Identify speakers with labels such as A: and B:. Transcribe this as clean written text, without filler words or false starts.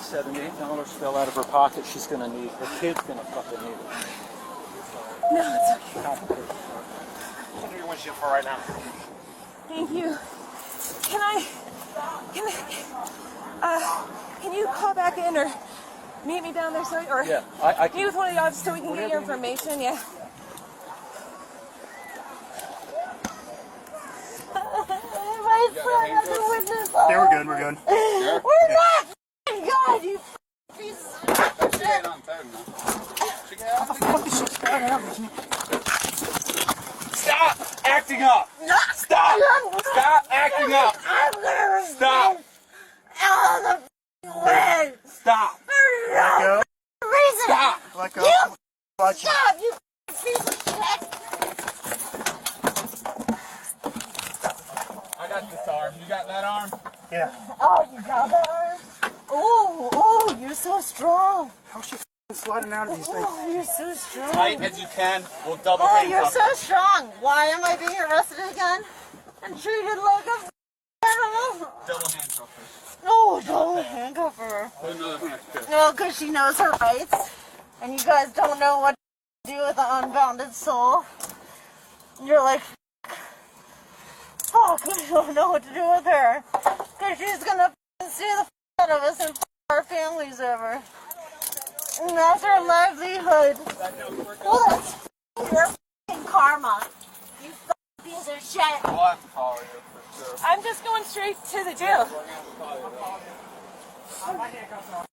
A: said to me, don't let her spill out of her pocket. She's going to need, her kid's going to fucking need it.
B: No, it's okay.
A: What's under your windshield for right now?
B: Thank you. Can you call back in or meet me down there or
A: yeah, I can.
B: meet with one of the officers so we can get your information, yeah. My son has a witness.
A: Yeah, we're good, we're good.
B: We're not God, you piece of shit.
A: Stop acting up! Stop! Stop acting up!
B: I'm gonna
A: Stop!
B: out of the way.
A: Stop!
B: Let go. Reason.
A: Stop!
C: Let go.
B: You stop, you piece of shit.
A: I got this arm. You got that arm?
C: Yeah.
B: Oh, you got that arm? Oh, you're so strong.
C: How's she sliding out of these things?
B: Oh, you're so strong.
A: Tight as you can. We'll double
B: Oh, you're
A: handcuff
B: so strong. Why am I being arrested again? And treated like a animal?
A: double handcuff her.
B: No, don't handcuff her.
A: Put another handcuff.
B: No, because she knows her rights. And you guys don't know what to do with an unbounded soul. You're like, fuck, I don't know what to do with her. Because she's going to sue the out of us and our families over. And that's our livelihood. Well, that's your f***ing karma. You f***ing piece of shit.
A: We'll have to follow you for sure.
B: I'm just going straight to the jail.
A: We're going to have to follow you.